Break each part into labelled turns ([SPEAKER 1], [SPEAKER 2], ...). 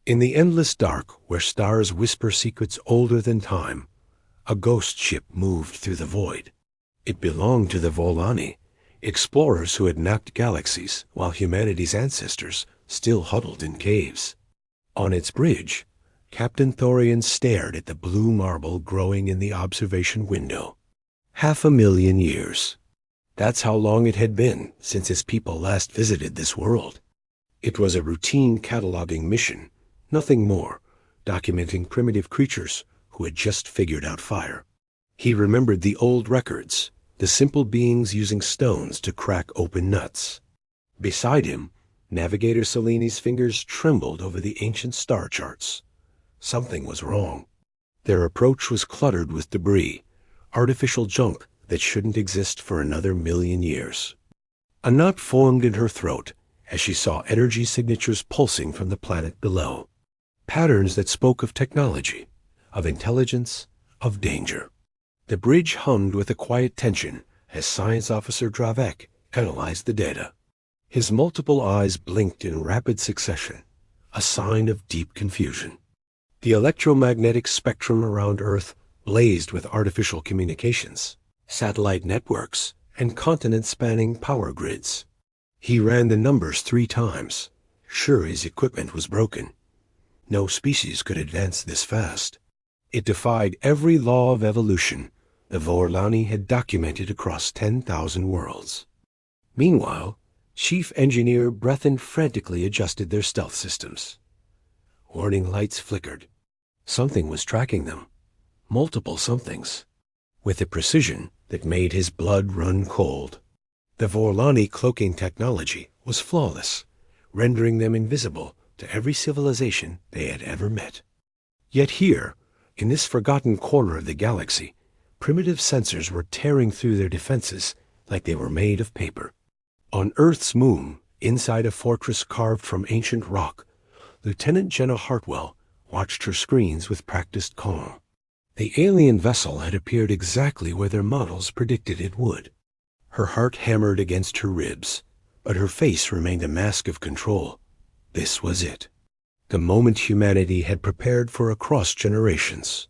[SPEAKER 1] In the endless dark, where stars whisper secrets older than time, a ghost ship moved through the void. It belonged to the Volani, explorers who had mapped galaxies while humanity's ancestors still huddled in caves. On its bridge, Captain Thorian stared at the blue marble growing in the observation window. 500,000 years. That's how long it had been since his people last visited this world. It was a routine cataloging mission, nothing more, documenting primitive creatures who had just figured out fire. He remembered the old records, the simple beings using stones to crack open nuts. Beside him, Navigator Seleni's fingers trembled over the ancient star charts. Something was wrong. Their approach was cluttered with debris, artificial junk that shouldn't exist for another 1,000,000 years. A knot formed in her throat as she saw energy signatures pulsing from the planet below. Patterns that spoke of technology, of intelligence, of danger. The bridge hummed with a quiet tension as Science Officer Dravek analyzed the data. His multiple eyes blinked in rapid succession, a sign of deep confusion. The electromagnetic spectrum around Earth blazed with artificial communications, satellite networks, and continent-spanning power grids. He ran the numbers 3 times, sure his equipment was broken. No species could advance this fast. It defied every law of evolution the Vorlani had documented across 10,000 worlds. Meanwhile, Chief Engineer Breathen frantically adjusted their stealth systems. Warning lights flickered. Something was tracking them. Multiple somethings. With a precision that made his blood run cold. The Vorlani cloaking technology was flawless, rendering them invisible to every civilization they had ever met. Yet here, in this forgotten corner of the galaxy, primitive sensors were tearing through their defenses like they were made of paper. On Earth's moon, inside a fortress carved from ancient rock, Lieutenant Jenna Hartwell watched her screens with practiced calm. The alien vessel had appeared exactly where their models predicted it would. Her heart hammered against her ribs, but her face remained a mask of control. This was it. The moment humanity had prepared for across generations.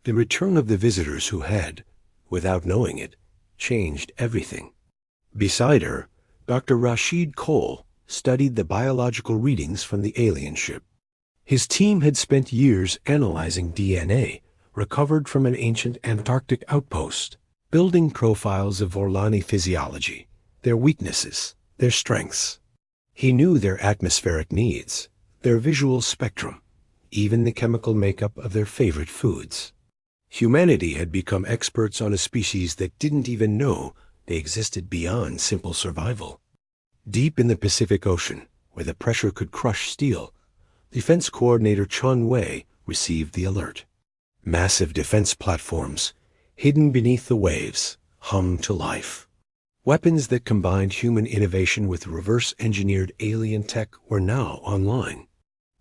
[SPEAKER 1] The return of the visitors who had, without knowing it, changed everything. Beside her, Dr. Rashid Cole studied the biological readings from the alien ship. His team had spent years analyzing DNA recovered from an ancient Antarctic outpost, building profiles of Vorlani physiology, their weaknesses, their strengths. He knew their atmospheric needs, their visual spectrum, even the chemical makeup of their favorite foods. Humanity had become experts on a species that didn't even know they existed beyond simple survival. Deep in the Pacific Ocean, where the pressure could crush steel, Defense Coordinator Chun Wei received the alert. Massive defense platforms, hidden beneath the waves, hummed to life. Weapons that combined human innovation with reverse-engineered alien tech were now online.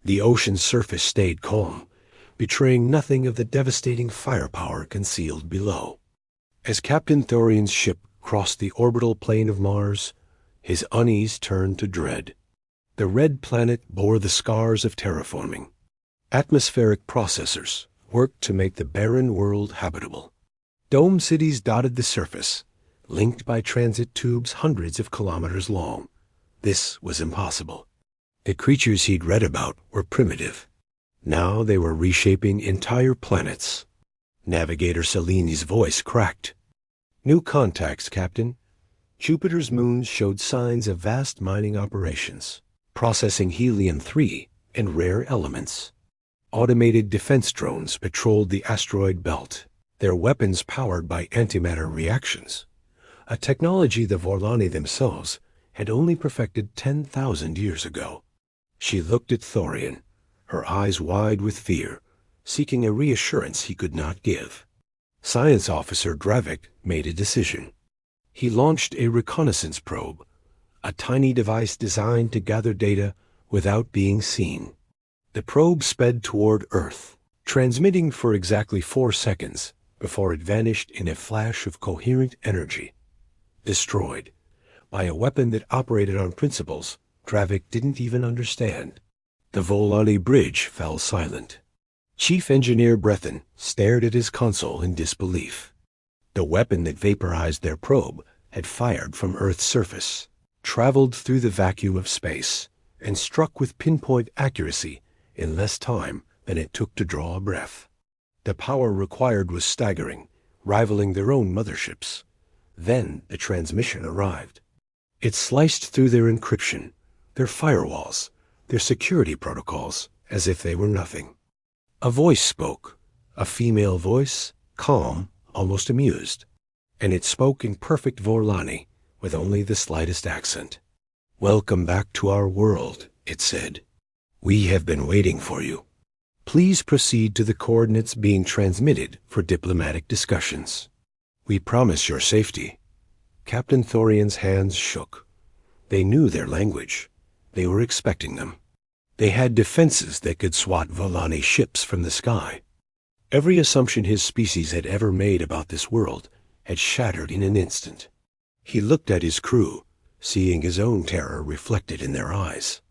[SPEAKER 1] The ocean's surface stayed calm, betraying nothing of the devastating firepower concealed below. As Captain Thorian's ship crossed the orbital plane of Mars, his unease turned to dread. The red planet bore the scars of terraforming. Atmospheric processors worked to make the barren world habitable. Dome cities dotted the surface, linked by transit tubes hundreds of kilometers long. This was impossible. The creatures he'd read about were primitive. Now they were reshaping entire planets. Navigator Seleni's voice cracked. "New contacts, Captain. Jupiter's moons showed signs of vast mining operations, processing helium-3 and rare elements. Automated defense drones patrolled the asteroid belt, their weapons powered by antimatter reactions, a technology the Vorlani themselves had only perfected 10,000 years ago." She looked at Thorian, her eyes wide with fear, seeking a reassurance he could not give. Science Officer Dravik made a decision. He launched a reconnaissance probe, a tiny device designed to gather data without being seen. The probe sped toward Earth, transmitting for exactly 4 seconds before it vanished in a flash of coherent energy. Destroyed by a weapon that operated on principles Dravik didn't even understand. The Volani bridge fell silent. Chief Engineer Breathen stared at his console in disbelief. The weapon that vaporized their probe had fired from Earth's surface, traveled through the vacuum of space, and struck with pinpoint accuracy in less time than it took to draw a breath. The power required was staggering, rivaling their own motherships. Then the transmission arrived. It sliced through their encryption, their firewalls, their security protocols, as if they were nothing. A voice spoke, a female voice, calm, almost amused, and it spoke in perfect Vorlani, with only the slightest accent. "Welcome back to our world," it said. "We have been waiting for you. Please proceed to the coordinates being transmitted for diplomatic discussions. We promise your safety." Captain Thorian's hands shook. They knew their language. They were expecting them. They had defenses that could swat Volani ships from the sky. Every assumption his species had ever made about this world had shattered in an instant. He looked at his crew, seeing his own terror reflected in their eyes.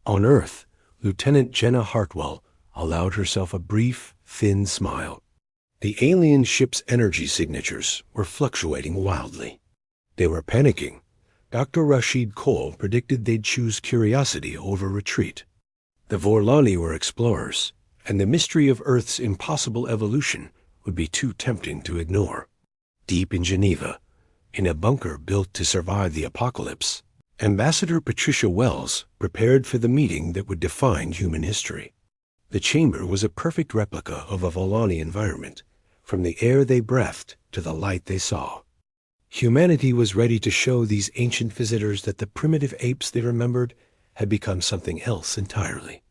[SPEAKER 1] On Earth, Lieutenant Jenna Hartwell allowed herself a brief, thin smile. The alien ship's energy signatures were fluctuating wildly. They were panicking. Dr. Rashid Cole predicted they'd choose curiosity over retreat. The Vorlani were explorers, and the mystery of Earth's impossible evolution would be too tempting to ignore. Deep in Geneva, in a bunker built to survive the apocalypse, Ambassador Patricia Wells prepared for the meeting that would define human history. The chamber was a perfect replica of a Volani environment, from the air they breathed to the light they saw. Humanity was ready to show these ancient visitors that the primitive apes they remembered had become something else entirely.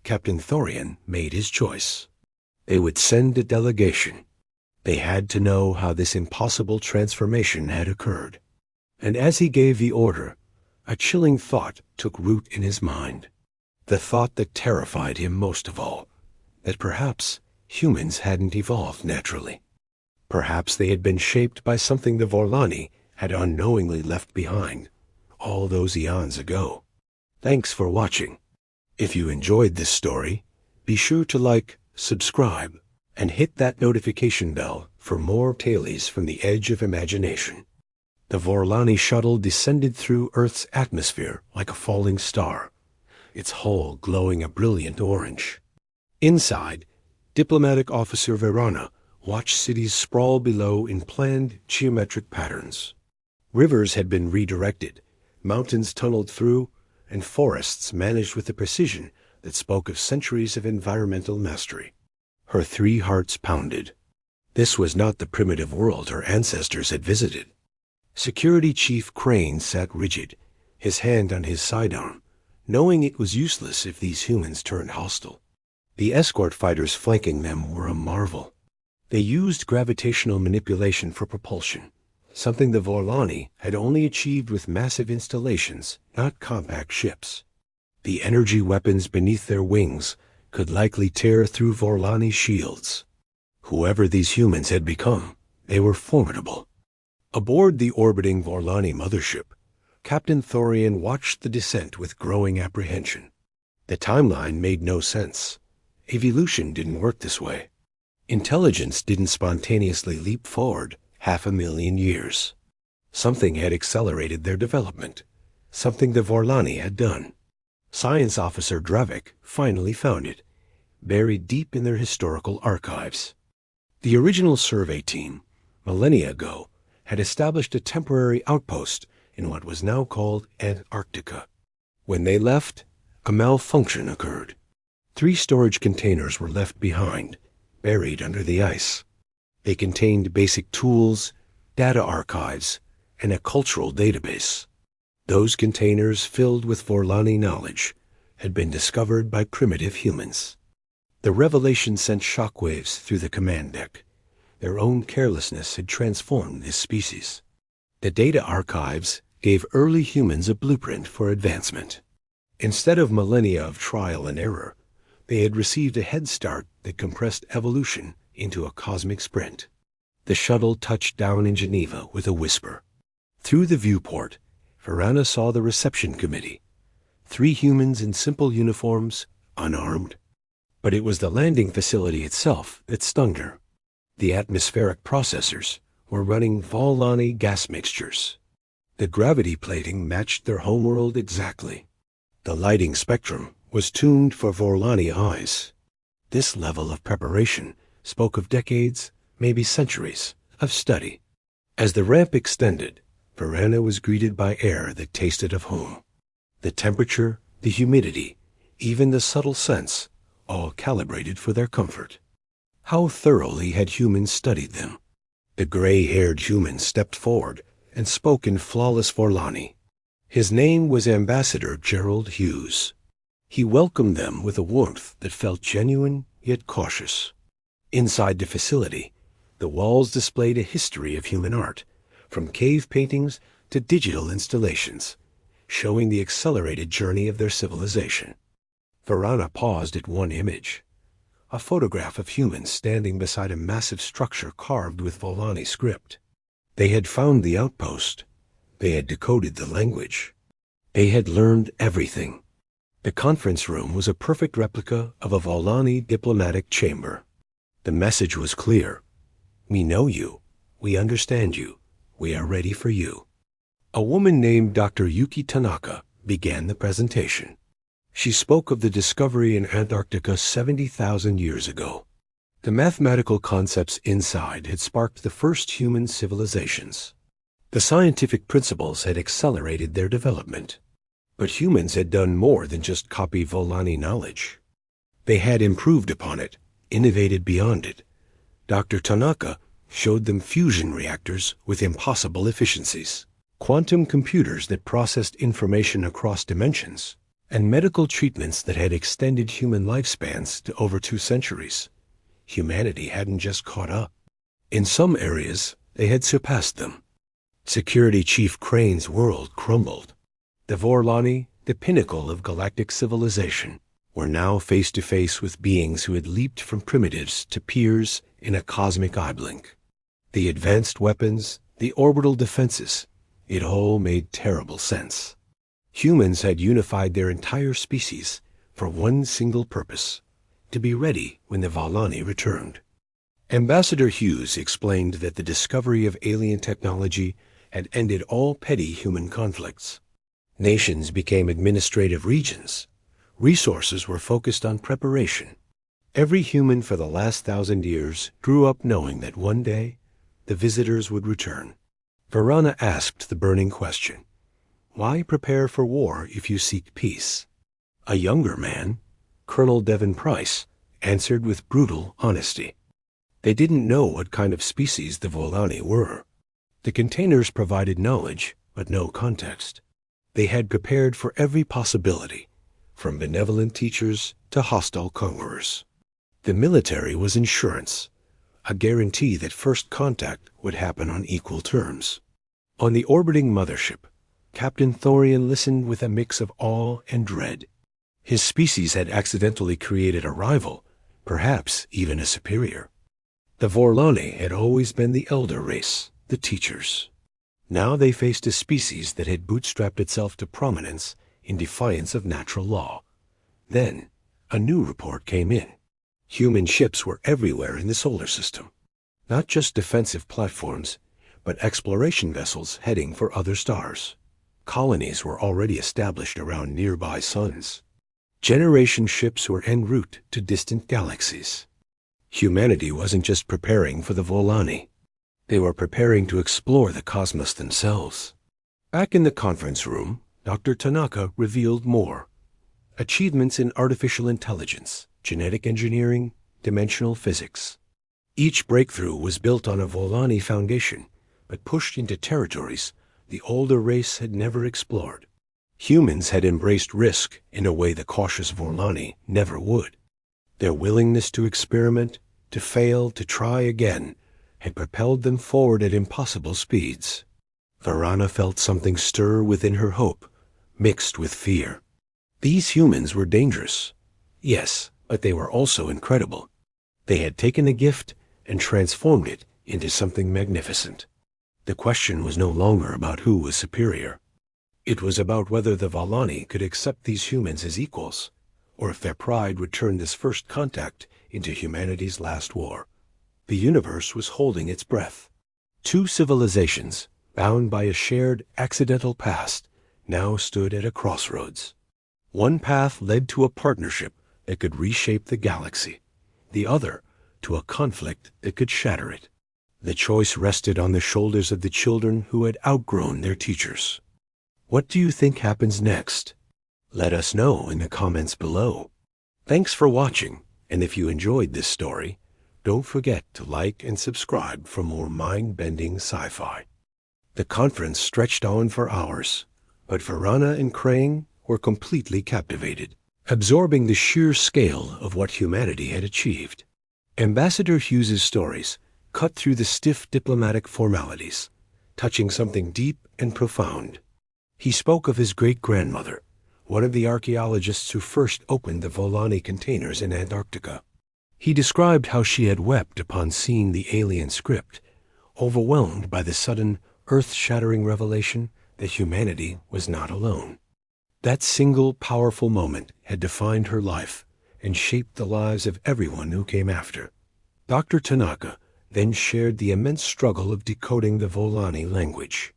[SPEAKER 1] Captain Thorian made his choice. They would send a delegation. They had to know how this impossible transformation had occurred. And as he gave the order, a chilling thought took root in his mind. The thought that terrified him most of all, that perhaps humans hadn't evolved naturally. Perhaps they had been shaped by something the Vorlani had unknowingly left behind all those eons ago. Thanks for watching. If you enjoyed this story, be sure to like, subscribe, and hit that notification bell for more tales from the edge of imagination. The Vorlani shuttle descended through Earth's atmosphere like a falling star, its hull glowing a brilliant orange. Inside, Diplomatic Officer Verana watched cities sprawl below in planned geometric patterns. Rivers had been redirected, mountains tunneled through, and forests managed with a precision that spoke of centuries of environmental mastery. Her 3 hearts pounded. This was not the primitive world her ancestors had visited. Security Chief Crane sat rigid, his hand on his sidearm, knowing it was useless if these humans turned hostile. The escort fighters flanking them were a marvel. They used gravitational manipulation for propulsion, something the Vorlani had only achieved with massive installations, not compact ships. The energy weapons beneath their wings could likely tear through Vorlani shields. Whoever these humans had become, they were formidable. Aboard the orbiting Vorlani mothership, Captain Thorian watched the descent with growing apprehension. The timeline made no sense. Evolution didn't work this way. Intelligence didn't spontaneously leap forward 500,000 years. Something had accelerated their development, something the Vorlani had done. Science Officer Dravik finally found it, buried deep in their historical archives. The original survey team, millennia ago, had established a temporary outpost in what was now called Antarctica. When they left, a malfunction occurred. 3 storage containers were left behind, buried under the ice. They contained basic tools, data archives, and a cultural database. Those containers, filled with Vorlani knowledge, had been discovered by primitive humans. The revelation sent shockwaves through the command deck. Their own carelessness had transformed this species. The data archives gave early humans a blueprint for advancement. Instead of millennia of trial and error, they had received a head start that compressed evolution into a cosmic sprint. The shuttle touched down in Geneva with a whisper. Through the viewport, Verana saw the reception committee. 3 humans in simple uniforms, unarmed. But it was the landing facility itself that stung her. The atmospheric processors were running Volani gas mixtures. The gravity plating matched their homeworld exactly. The lighting spectrum was tuned for Volani eyes. This level of preparation spoke of decades, maybe centuries, of study. As the ramp extended, Varana was greeted by air that tasted of home. The temperature, the humidity, even the subtle scents, all calibrated for their comfort. How thoroughly had humans studied them? The gray-haired human stepped forward and spoke in flawless Volani. His name was Ambassador Gerald Hughes. He welcomed them with a warmth that felt genuine yet cautious. Inside the facility, the walls displayed a history of human art, from cave paintings to digital installations, showing the accelerated journey of their civilization. Varana paused at one image, a photograph of humans standing beside a massive structure carved with Volani script. They had found the outpost. They had decoded the language. They had learned everything. The conference room was a perfect replica of a Volani diplomatic chamber. The message was clear. We know you. We understand you. We are ready for you. A woman named Dr. Yuki Tanaka began the presentation. She spoke of the discovery in Antarctica 70,000 years ago. The mathematical concepts inside had sparked the first human civilizations. The scientific principles had accelerated their development. But humans had done more than just copy Volani knowledge. They had improved upon it, innovated beyond it. Dr. Tanaka showed them fusion reactors with impossible efficiencies, quantum computers that processed information across dimensions, and medical treatments that had extended human lifespans to over 2 centuries. Humanity hadn't just caught up. In some areas, they had surpassed them. Security Chief Crane's world crumbled. The Volani, the pinnacle of galactic civilization, were now face to face with beings who had leaped from primitives to peers in a cosmic eye blink. The advanced weapons, the orbital defenses, it all made terrible sense. Humans had unified their entire species for one single purpose: to be ready when the Volani returned. Ambassador Hughes explained that the discovery of alien technology had ended all petty human conflicts. Nations became administrative regions. Resources were focused on preparation. Every human for the last 1,000 years grew up knowing that one day the visitors would return. Varana asked the burning question: why prepare for war if you seek peace? A younger man, Colonel Devon Price, answered with brutal honesty. They didn't know what kind of species the Volani were. The containers provided knowledge, but no context. They had prepared for every possibility, from benevolent teachers to hostile conquerors. The military was insurance, a guarantee that first contact would happen on equal terms. On the orbiting mothership, Captain Thorian listened with a mix of awe and dread. His species had accidentally created a rival, perhaps even a superior. The Volani had always been the elder race, the teachers. Now they faced a species that had bootstrapped itself to prominence in defiance of natural law. Then, a new report came in. Human ships were everywhere in the solar system. Not just defensive platforms, but exploration vessels heading for other stars. Colonies were already established around nearby suns. Generation ships were en route to distant galaxies. Humanity wasn't just preparing for the Volani. They were preparing to explore the cosmos themselves. Back in the conference room, Dr. Tanaka revealed more. Achievements in artificial intelligence, genetic engineering, dimensional physics. Each breakthrough was built on a Volani foundation, but pushed into territories the older race had never explored. Humans had embraced risk in a way the cautious Volani never would. Their willingness to experiment, to fail, to try again, had propelled them forward at impossible speeds. Varana felt something stir within her hope, mixed with fear. These humans were dangerous. Yes, but they were also incredible. They had taken a gift and transformed it into something magnificent. The question was no longer about who was superior. It was about whether the Volani could accept these humans as equals, or if their pride would turn this first contact into humanity's last war. The universe was holding its breath. Two civilizations, bound by a shared accidental past, now stood at a crossroads. One path led to a partnership that could reshape the galaxy, the other to a conflict that could shatter it. The choice rested on the shoulders of the children who had outgrown their teachers. What do you think happens next? Let us know in the comments below. Thanks for watching, and if you enjoyed this story, don't forget to like and subscribe for more mind-bending sci-fi. The conference stretched on for hours, but Varana and Crane were completely captivated, absorbing the sheer scale of what humanity had achieved. Ambassador Hughes's stories cut through the stiff diplomatic formalities, touching something deep and profound. He spoke of his great-grandmother, one of the archaeologists who first opened the Volani containers in Antarctica. He described how she had wept upon seeing the alien script, overwhelmed by the sudden, earth-shattering revelation that humanity was not alone. That single, powerful moment had defined her life and shaped the lives of everyone who came after. Dr. Tanaka then shared the immense struggle of decoding the Volani language.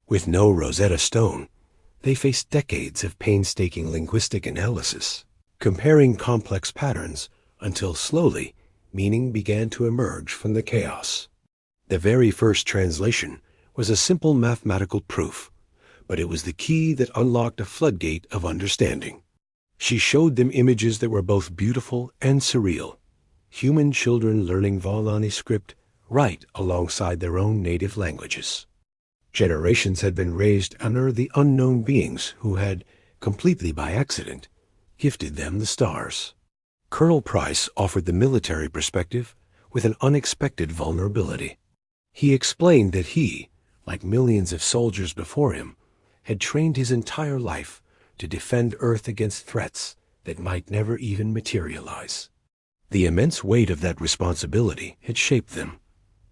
[SPEAKER 1] With no Rosetta Stone, they faced decades of painstaking linguistic analysis, comparing complex patterns until slowly meaning began to emerge from the chaos. The very first translation was a simple mathematical proof, but it was the key that unlocked a floodgate of understanding. She showed them images that were both beautiful and surreal, human children learning Volani script right alongside their own native languages. Generations had been raised under the unknown beings who had, completely by accident, gifted them the stars. Colonel Price offered the military perspective with an unexpected vulnerability. He explained that he, like millions of soldiers before him, had trained his entire life to defend Earth against threats that might never even materialize. The immense weight of that responsibility had shaped them,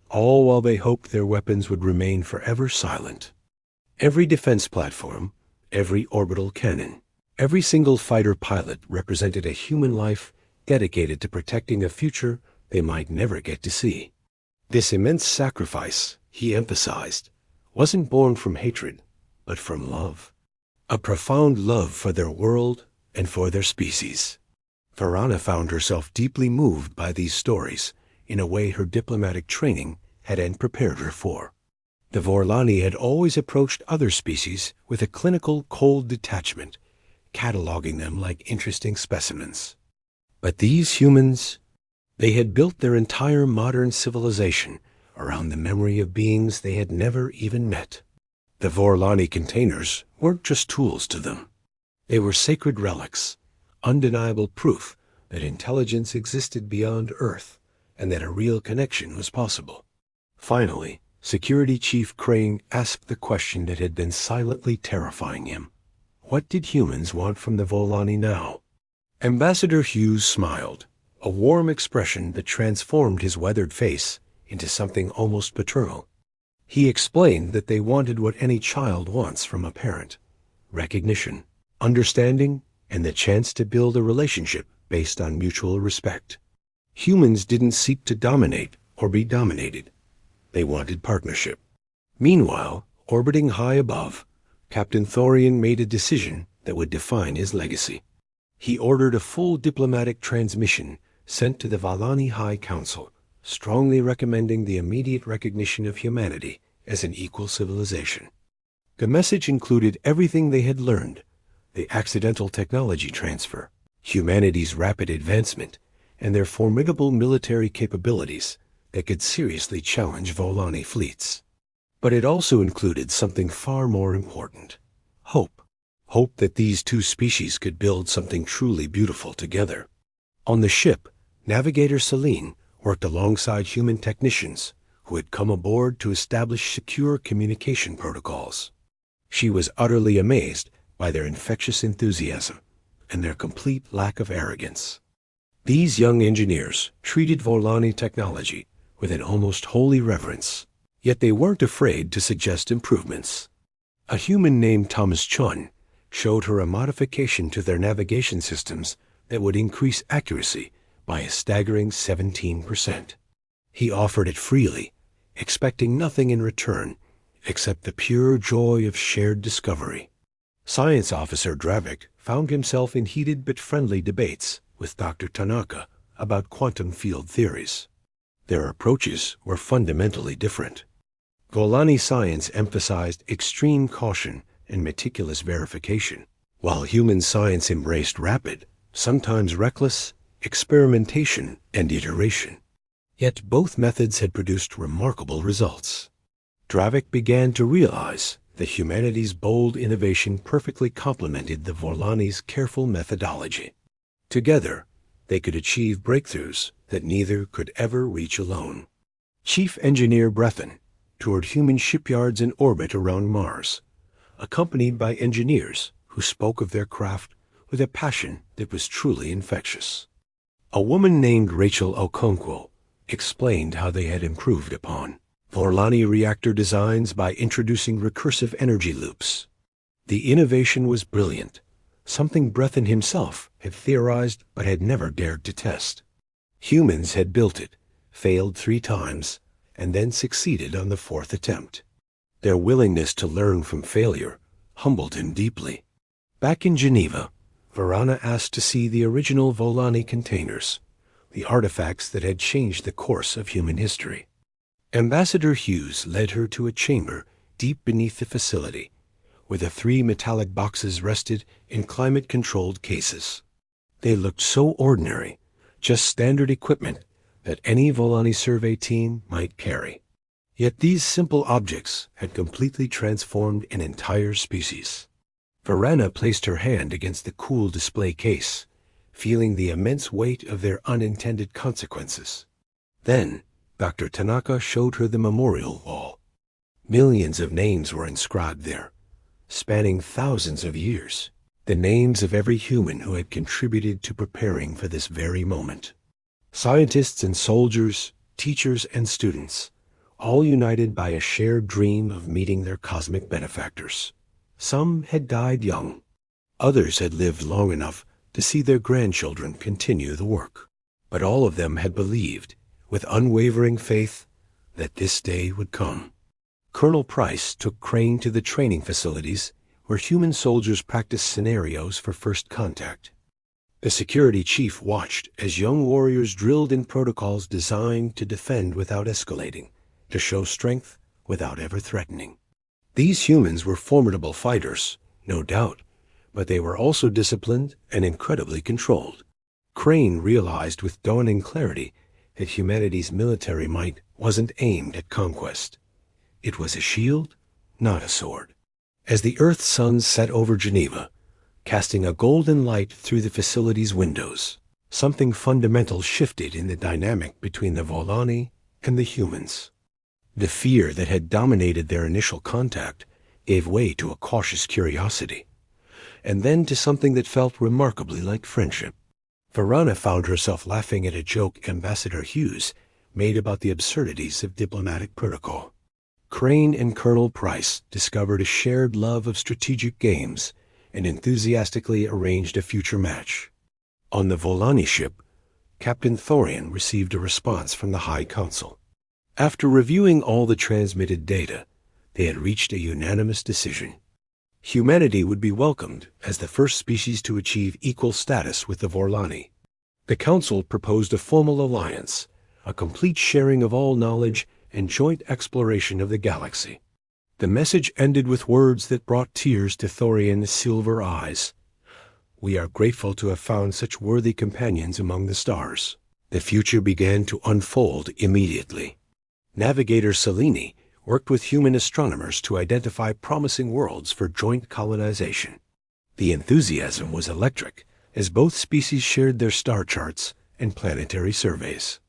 [SPEAKER 1] all while they hoped their weapons would remain forever silent. Every defense platform, every orbital cannon, every single fighter pilot represented a human life dedicated to protecting a future they might never get to see. This immense sacrifice, he emphasized, wasn't born from hatred, but from love. A profound love for their world and for their species. Varana found herself deeply moved by these stories in a way her diplomatic training hadn't prepared her for. The Vorlani had always approached other species with a clinical, cold detachment, cataloging them like interesting specimens. But these humans, they had built their entire modern civilization around the memory of beings they had never even met. The Vorlani containers weren't just tools to them. They were sacred relics, undeniable proof that intelligence existed beyond Earth and that a real connection was possible. Finally, Security Chief Crane asked the question that had been silently terrifying him. What did humans want from the Volani now? Ambassador Hughes smiled, a warm expression that transformed his weathered face into something almost paternal. He explained that they wanted what any child wants from a parent: recognition, understanding, and the chance to build a relationship based on mutual respect. Humans didn't seek to dominate or be dominated. They wanted partnership. Meanwhile, orbiting high above, Captain Thorian made a decision that would define his legacy. He ordered a full diplomatic transmission sent to the Volani High Council, strongly recommending the immediate recognition of humanity as an equal civilization. The message included everything they had learned: the accidental technology transfer, humanity's rapid advancement, and their formidable military capabilities that could seriously challenge Volani fleets. But it also included something far more important: hope. Hope that these two species could build something truly beautiful together. On the ship, Navigator Celine worked alongside human technicians who had come aboard to establish secure communication protocols. She was utterly amazed by their infectious enthusiasm and their complete lack of arrogance. These young engineers treated Volani technology with an almost holy reverence, yet they weren't afraid to suggest improvements. A human named Thomas Chun showed her a modification to their navigation systems that would increase accuracy by a staggering 17%. He offered it freely, expecting nothing in return except the pure joy of shared discovery. Science Officer Dravik found himself in heated but friendly debates with Dr. Tanaka about quantum field theories. Their approaches were fundamentally different. Volani science emphasized extreme caution and meticulous verification, while human science embraced rapid, sometimes reckless, experimentation and iteration. Yet both methods had produced remarkable results. Dravik began to realize that humanity's bold innovation perfectly complemented the Volani's careful methodology. Together, they could achieve breakthroughs that neither could ever reach alone. Chief Engineer Breathen toured human shipyards in orbit around Mars, accompanied by engineers who spoke of their craft with a passion that was truly infectious. A woman named Rachel Okonkwo explained how they had improved upon Volani reactor designs by introducing recursive energy loops. The innovation was brilliant, something Breathen himself had theorized but had never dared to test. Humans had built it, failed 3 times, and then succeeded on the 4th attempt. Their willingness to learn from failure humbled him deeply. Back in Geneva, Varana asked to see the original Volani containers, the artifacts that had changed the course of human history. Ambassador Hughes led her to a chamber deep beneath the facility, where the 3 metallic boxes rested in climate-controlled cases. They looked so ordinary, just standard equipment that any Volani survey team might carry. Yet these simple objects had completely transformed an entire species. Varana placed her hand against the cool display case, feeling the immense weight of their unintended consequences. Then, Dr. Tanaka showed her the memorial wall. Millions of names were inscribed there, spanning thousands of years, the names of every human who had contributed to preparing for this very moment. Scientists and soldiers, teachers and students, all united by a shared dream of meeting their cosmic benefactors. Some had died young. Others had lived long enough to see their grandchildren continue the work. But all of them had believed, with unwavering faith, that this day would come. Colonel Price took Crane to the training facilities where human soldiers practiced scenarios for first contact. The security chief watched as young warriors drilled in protocols designed to defend without escalating, to show strength without ever threatening. These humans were formidable fighters, no doubt, but they were also disciplined and incredibly controlled. Crane realized with dawning clarity that humanity's military might wasn't aimed at conquest. It was a shield, not a sword. As the Earth's sun set over Geneva, casting a golden light through the facility's windows, something fundamental shifted in the dynamic between the Volani and the humans. The fear that had dominated their initial contact gave way to a cautious curiosity, and then to something that felt remarkably like friendship. Varana found herself laughing at a joke Ambassador Hughes made about the absurdities of diplomatic protocol. Crane and Colonel Price discovered a shared love of strategic games and enthusiastically arranged a future match. On the Volani ship, Captain Thorian received a response from the High Council. After reviewing all the transmitted data, they had reached a unanimous decision. Humanity would be welcomed as the first species to achieve equal status with the Volani. The Council proposed a formal alliance, a complete sharing of all knowledge and joint exploration of the galaxy. The message ended with words that brought tears to Thorian's silver eyes. "We are grateful to have found such worthy companions among the stars." The future began to unfold immediately. Navigator Selene worked with human astronomers to identify promising worlds for joint colonization. The enthusiasm was electric, as both species shared their star charts and planetary surveys.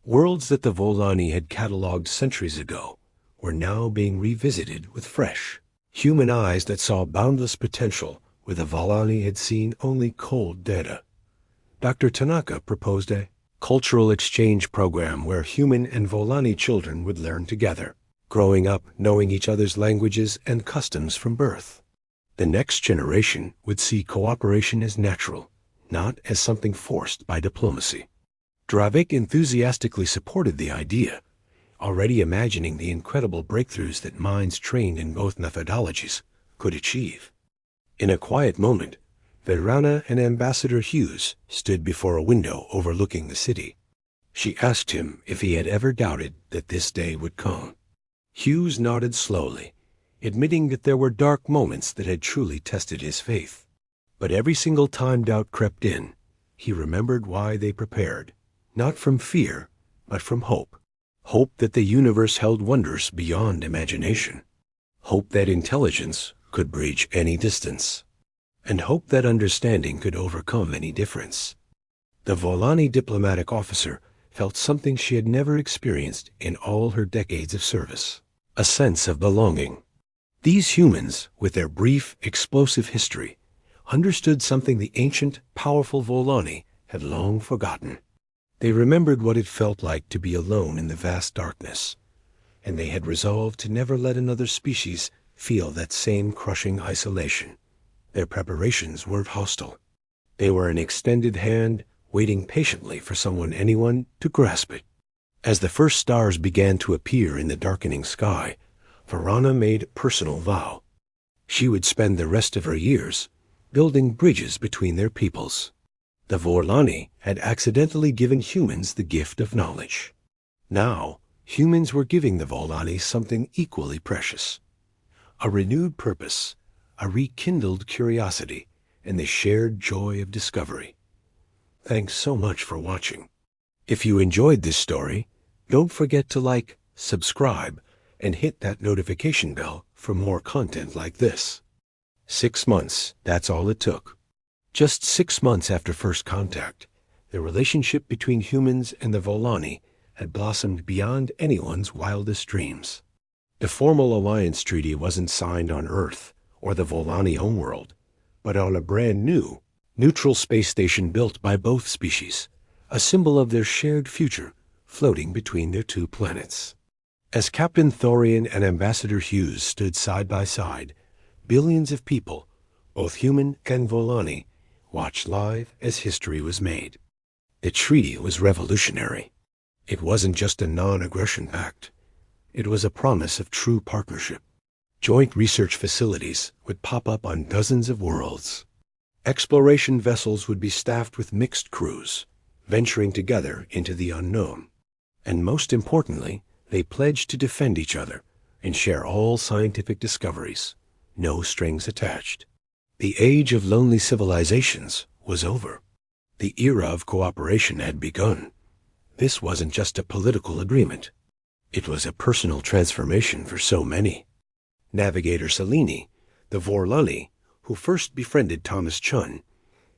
[SPEAKER 1] Worlds that the Volani had catalogued centuries ago were now being revisited with fresh, human eyes that saw boundless potential where the Volani had seen only cold data. Dr. Tanaka proposed a cultural exchange program where human and Volani children would learn together, growing up knowing each other's languages and customs from birth. The next generation would see cooperation as natural, not as something forced by diplomacy. Dravik enthusiastically supported the idea, already imagining the incredible breakthroughs that minds trained in both methodologies could achieve. In a quiet moment, Verana and Ambassador Hughes stood before a window overlooking the city. She asked him if he had ever doubted that this day would come. Hughes nodded slowly, admitting that there were dark moments that had truly tested his faith. But every single time doubt crept in, he remembered why they prepared, not from fear, but from hope. Hope that the universe held wonders beyond imagination. Hope that intelligence could bridge any distance. And hope that understanding could overcome any difference. The Volani diplomatic officer felt something she had never experienced in all her decades of service. A sense of belonging. These humans, with their brief, explosive history, understood something the ancient, powerful Volani had long forgotten. They remembered what it felt like to be alone in the vast darkness, and they had resolved to never let another species feel that same crushing isolation. Their preparations weren't hostile. They were an extended hand, waiting patiently for anyone to grasp it. As the first stars began to appear in the darkening sky, Verana made a personal vow. She would spend the rest of her years building bridges between their peoples. The Volani had accidentally given humans the gift of knowledge. Now, humans were giving the Volani something equally precious. A renewed purpose, a rekindled curiosity, and the shared joy of discovery. Thanks so much for watching. If you enjoyed this story, don't forget to like, subscribe, and hit that notification bell for more content like this. 6 months, that's all it took. Just 6 months after first contact, the relationship between humans and the Volani had blossomed beyond anyone's wildest dreams. The formal alliance treaty wasn't signed on Earth or the Volani homeworld, but on a brand new, neutral space station built by both species, a symbol of their shared future floating between their two planets. As Captain Thorian and Ambassador Hughes stood side by side, billions of people, both human and Volani, watched live as history was made. The treaty was revolutionary. It wasn't just a non-aggression pact. It was a promise of true partnership. Joint research facilities would pop up on dozens of worlds. Exploration vessels would be staffed with mixed crews, venturing together into the unknown. And most importantly, they pledged to defend each other and share all scientific discoveries, no strings attached. The age of lonely civilizations was over. The era of cooperation had begun. This wasn't just a political agreement. It was a personal transformation for so many. Navigator Selene, the Vorlani, who first befriended Thomas Chun,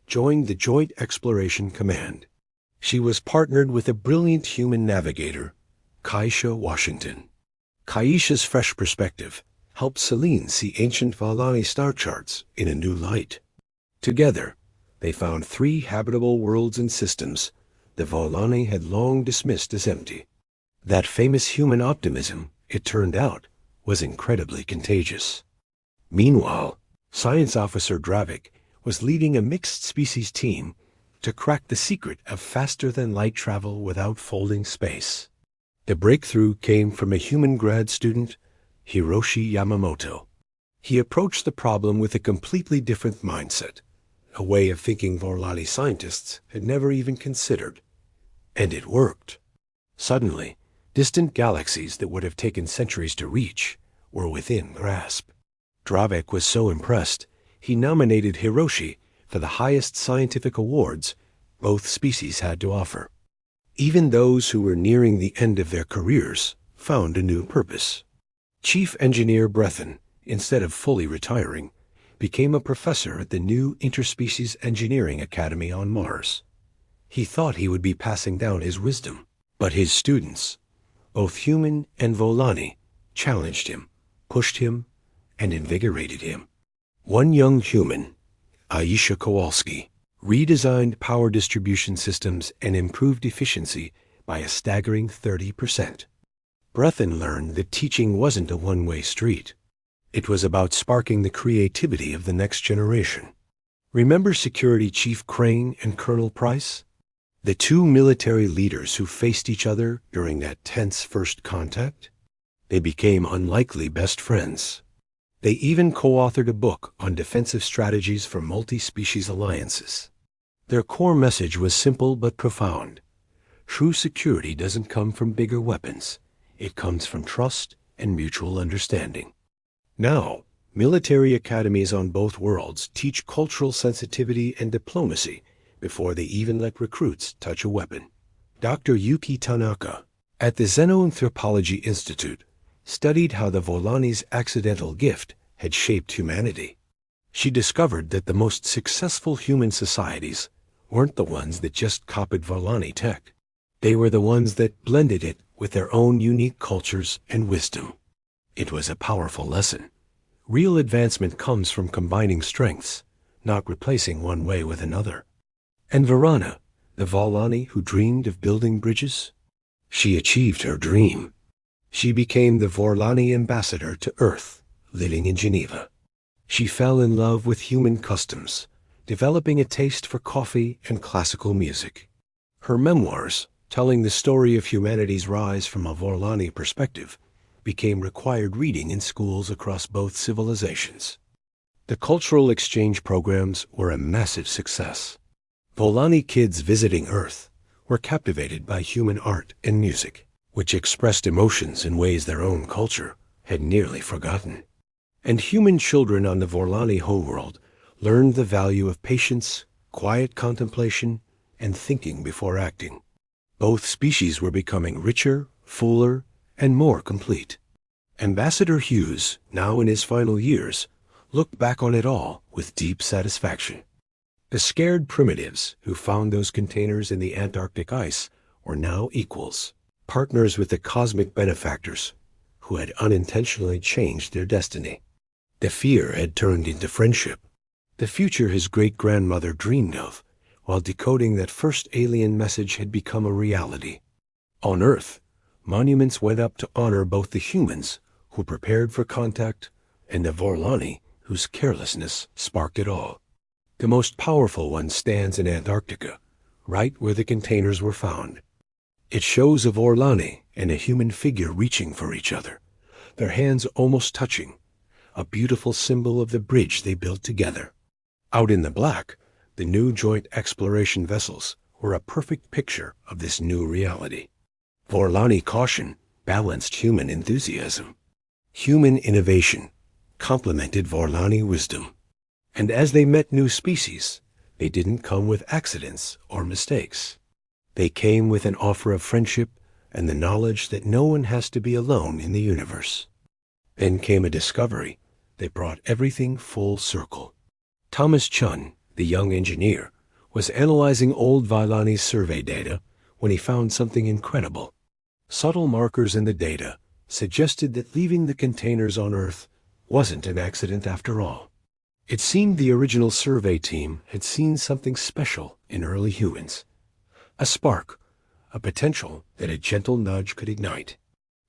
[SPEAKER 1] joined the Joint Exploration Command. She was partnered with a brilliant human navigator, Kaisha Washington. Kaisha's fresh perspective helped Selene see ancient Volani star charts in a new light. Together, they found 3 habitable worlds and systems the Volani had long dismissed as empty. That famous human optimism, it turned out, was incredibly contagious. Meanwhile, Science Officer Dravik was leading a mixed-species team to crack the secret of faster-than-light travel without folding space. The breakthrough came from a human grad student, Hiroshi Yamamoto. He approached the problem with a completely different mindset, a way of thinking Volani scientists had never even considered. And it worked. Suddenly, distant galaxies that would have taken centuries to reach were within grasp. Dravik was so impressed, he nominated Hiroshi for the highest scientific awards both species had to offer. Even those who were nearing the end of their careers found a new purpose. Chief Engineer Brethen, instead of fully retiring, became a professor at the new Interspecies Engineering Academy on Mars. He thought he would be passing down his wisdom, but his students, both human and Volani, challenged him, pushed him, and invigorated him. One young human, Aisha Kowalski, redesigned power distribution systems and improved efficiency by a staggering 30%. Brethen learned that teaching wasn't a one-way street. It was about sparking the creativity of the next generation. Remember Security Chief Crane and Colonel Price? The two military leaders who faced each other during that tense first contact? They became unlikely best friends. They even co-authored a book on defensive strategies for multi-species alliances. Their core message was simple but profound. True security doesn't come from bigger weapons. It comes from trust and mutual understanding. Now, military academies on both worlds teach cultural sensitivity and diplomacy before they even let recruits touch a weapon. Dr. Yuki Tanaka, at the Xenoanthropology Institute, studied how the Volani's accidental gift had shaped humanity. She discovered that the most successful human societies weren't the ones that just copied Volani tech. They were the ones that blended it with their own unique cultures and wisdom. It was a powerful lesson. Real advancement comes from combining strengths, not replacing one way with another. And Varana, the Volani who dreamed of building bridges? She achieved her dream. She became the Volani ambassador to Earth, living in Geneva. She fell in love with human customs, developing a taste for coffee and classical music. Her memoirs, telling the story of humanity's rise from a Volani perspective, became required reading in schools across both civilizations. The cultural exchange programs were a massive success. Volani kids visiting Earth were captivated by human art and music, which expressed emotions in ways their own culture had nearly forgotten. And human children on the Volani homeworld learned the value of patience, quiet contemplation, and thinking before acting. Both species were becoming richer, fuller, and more complete. Ambassador Hughes, now in his final years, looked back on it all with deep satisfaction. The scared primitives who found those containers in the Antarctic ice were now equals, partners with the cosmic benefactors who had unintentionally changed their destiny. The fear had turned into friendship, the future his great-grandmother dreamed of, while decoding that first alien message had become a reality. On Earth, monuments went up to honor both the humans who prepared for contact and the Volani whose carelessness sparked it all. The most powerful one stands in Antarctica, right where the containers were found. It shows a Volani and a human figure reaching for each other, their hands almost touching, a beautiful symbol of the bridge they built together. Out in the black, the new joint exploration vessels were a perfect picture of this new reality. Volani caution balanced human enthusiasm. Human innovation complemented Volani wisdom. And as they met new species, they didn't come with accidents or mistakes. They came with an offer of friendship and the knowledge that no one has to be alone in the universe. Then came a discovery that brought everything full circle. Thomas Chun, the young engineer, was analyzing old Volani survey data when he found something incredible. Subtle markers in the data suggested that leaving the containers on Earth wasn't an accident after all. It seemed the original survey team had seen something special in early humans. A spark, a potential that a gentle nudge could ignite.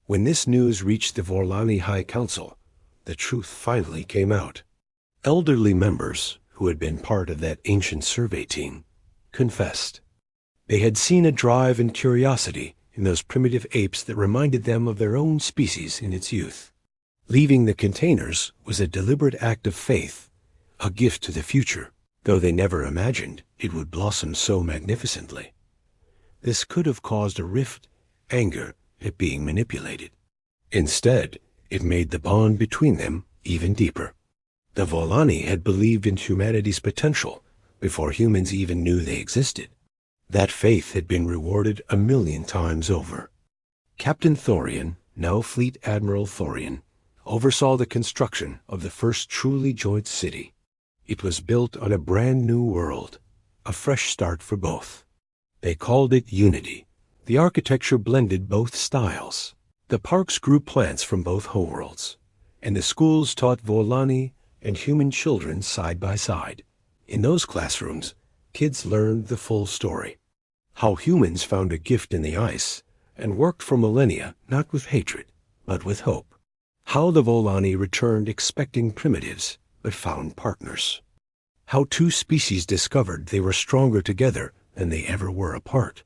[SPEAKER 1] When this news reached the Volani High Council, the truth finally came out. Elderly members, who had been part of that ancient survey team, confessed. They had seen a drive and curiosity in those primitive apes that reminded them of their own species in its youth. Leaving the containers was a deliberate act of faith, a gift to the future, though they never imagined it would blossom so magnificently. This could have caused a rift, anger at being manipulated. Instead, it made the bond between them even deeper. The Volani had believed in humanity's potential before humans even knew they existed. That faith had been rewarded 1,000,000 times over. Captain Thorian, now Fleet Admiral Thorian, oversaw the construction of the first truly joint city. It was built on a brand new world, a fresh start for both. They called it Unity. The architecture blended both styles. The parks grew plants from both homeworlds, and the schools taught Volani and human children side by side. In those classrooms, kids learned the full story. How humans found a gift in the ice and worked for millennia not with hatred, but with hope. How the Volani returned expecting primitives, but found partners. how two species discovered they were stronger together than they ever were apart.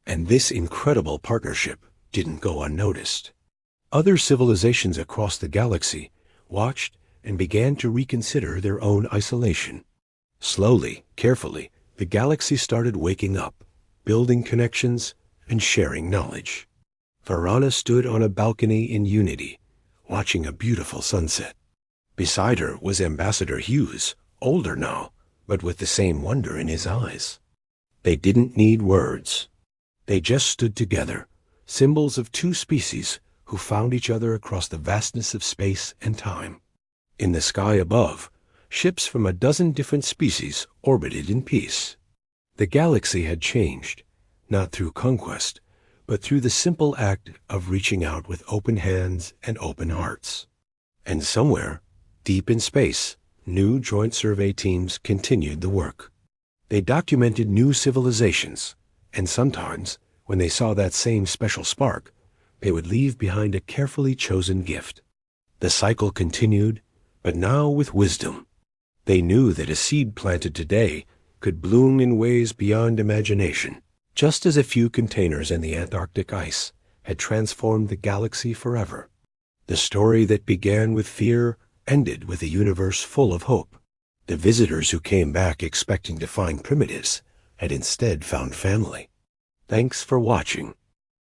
[SPEAKER 1] And this incredible partnership didn't go unnoticed. Other civilizations across the galaxy watched and began to reconsider their own isolation. Slowly, carefully, the galaxy started waking up, building connections and sharing knowledge. Varana stood on a balcony in unity, watching a beautiful sunset. Beside her was Ambassador Hughes, older now, but with the same wonder in his eyes. They didn't need words. They just stood together, symbols of two species who found each other across the vastness of space and time. In the sky above, ships from a dozen different species orbited in peace. The galaxy had changed, not through conquest, but through the simple act of reaching out with open hands and open hearts. And somewhere, deep in space, new joint survey teams continued the work. They documented new civilizations, and sometimes, when they saw that same special spark, they would leave behind a carefully chosen gift. The cycle continued, but now with wisdom. They knew that a seed planted today could bloom in ways beyond imagination, just as a few containers in the Antarctic ice had transformed the galaxy forever. The story that began with fear ended with a universe full of hope. The visitors who came back expecting to find primitives had instead found family. Thanks for watching.